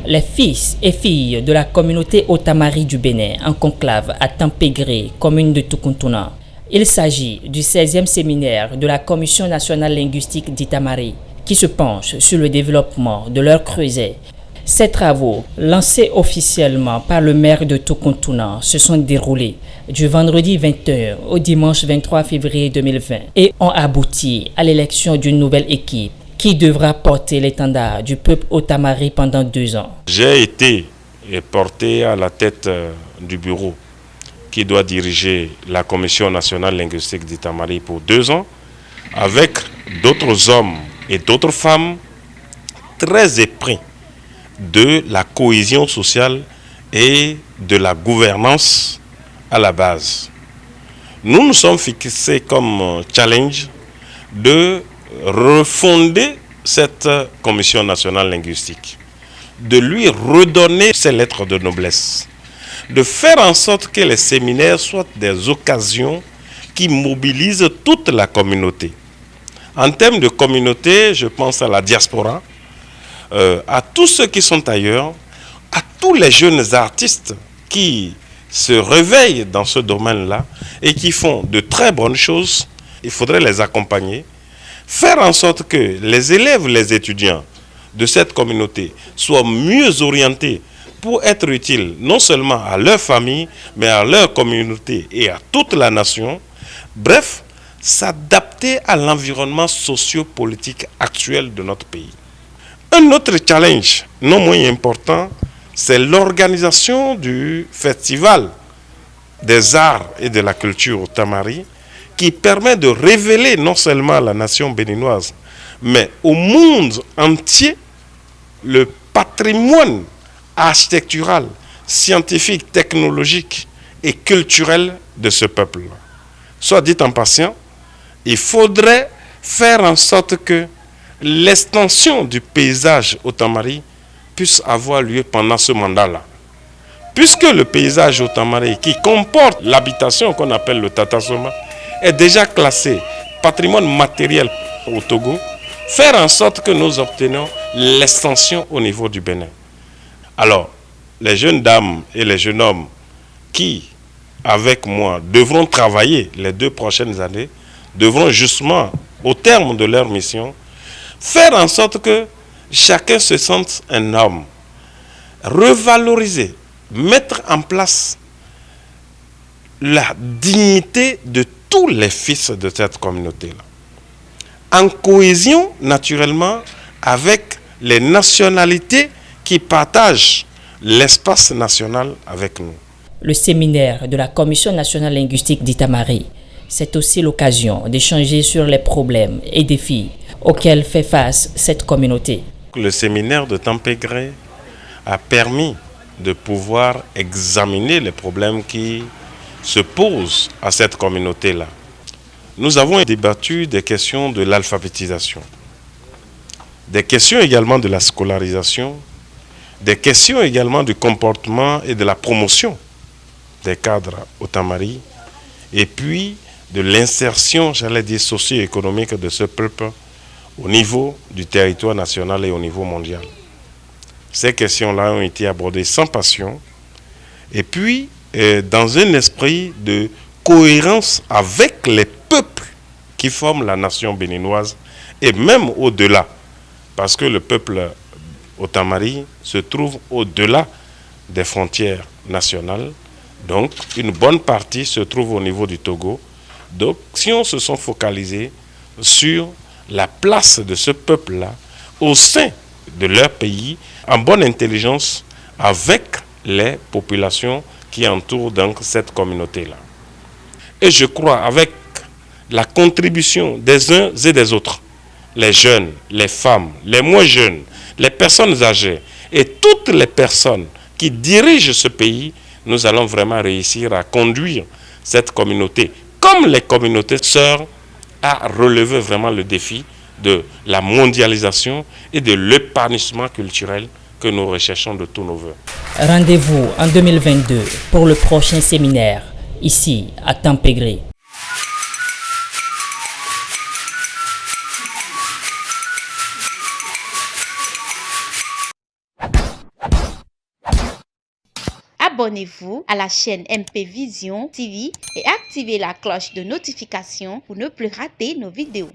Les fils et filles de la communauté Otamari du Bénin en conclave à Tempégré, commune de Tukuntuna. Il s'agit du 16e séminaire de la Commission nationale linguistique d'Itamari qui se penche sur le développement de leur creuset. Ces travaux, lancés officiellement par le maire de Tukuntuna, se sont déroulés du vendredi 21 au dimanche 23 février 2020 et ont abouti à l'élection d'une nouvelle équipe qui devra porter l'étendard du peuple Otamari pendant 2 ans. J'ai été porté à la tête du bureau qui doit diriger la Commission nationale linguistique d'Itamari pour 2 ans, avec d'autres hommes et d'autres femmes très épris de la cohésion sociale et de la gouvernance à la base. Nous nous sommes fixés comme challenge de refonder cette Commission nationale linguistique, de lui redonner ses lettres de noblesse, de faire en sorte que les séminaires soient des occasions qui mobilisent toute la communauté. En termes de communauté, je pense à la diaspora, à tous ceux qui sont ailleurs, à tous les jeunes artistes qui se réveillent dans ce domaine-là et qui font de très bonnes choses. Il faudrait les accompagner, faire en sorte que les élèves, les étudiants de cette communauté soient mieux orientés pour être utiles non seulement à leur famille, mais à leur communauté et à toute la nation. Bref, s'adapter à l'environnement socio-politique actuel de notre pays. Un autre challenge non moins important, c'est l'organisation du festival des arts et de la culture Otamari, qui permet de révéler non seulement à la nation béninoise, mais au monde entier le patrimoine architectural, scientifique, technologique et culturel de ce peuple. Soit dit en passant, il faudrait faire en sorte que l'extension du paysage Otamari puisse avoir lieu pendant ce mandat-là. Puisque le paysage Otamari, qui comporte l'habitation qu'on appelle le Tatasoma, est déjà classé patrimoine matériel au Togo, faire en sorte que nous obtenions l'extension au niveau du Bénin. Alors, les jeunes dames et les jeunes hommes qui, avec moi, devront travailler les 2 prochaines années, devront justement, au terme de leur mission, faire en sorte que chacun se sente un homme, revaloriser, mettre en place la dignité de tous les fils de cette communauté-là. En cohésion, naturellement, avec les nationalités qui partagent l'espace national avec nous. Le séminaire de la Commission nationale linguistique d'Itamari, c'est aussi l'occasion d'échanger sur les problèmes et défis auxquels fait face cette communauté. Le séminaire de Tempégré a permis de pouvoir examiner les problèmes qui se posent à cette communauté-là. Nous avons débattu des questions de l'alphabétisation, des questions également de la scolarisation, des questions également du comportement et de la promotion des cadres Otamari, et puis de l'insertion, j'allais dire, socio-économique de ce peuple au niveau du territoire national et au niveau mondial. Ces questions-là ont été abordées sans passion et puis dans un esprit de cohérence avec les peuples qui forment la nation béninoise et même au-delà, parce que le peuple Otamari se trouve au-delà des frontières nationales. Donc, une bonne partie se trouve au niveau du Togo. Donc, si on se sont focalisés sur la place de ce peuple-là au sein de leur pays, en bonne intelligence avec les populations qui entourent donc cette communauté-là. Et je crois, avec la contribution des uns et des autres, les jeunes, les femmes, les moins jeunes, les personnes âgées et toutes les personnes qui dirigent ce pays, nous allons vraiment réussir à conduire cette communauté, comme les communautés sœurs, à relever vraiment le défi de la mondialisation et de l'épanouissement culturel que nous recherchons de tous nos voeux. Rendez-vous en 2022 pour le prochain séminaire, ici à Tempégré. Abonnez-vous à la chaîne MP Vision TV et activez la cloche de notification pour ne plus rater nos vidéos.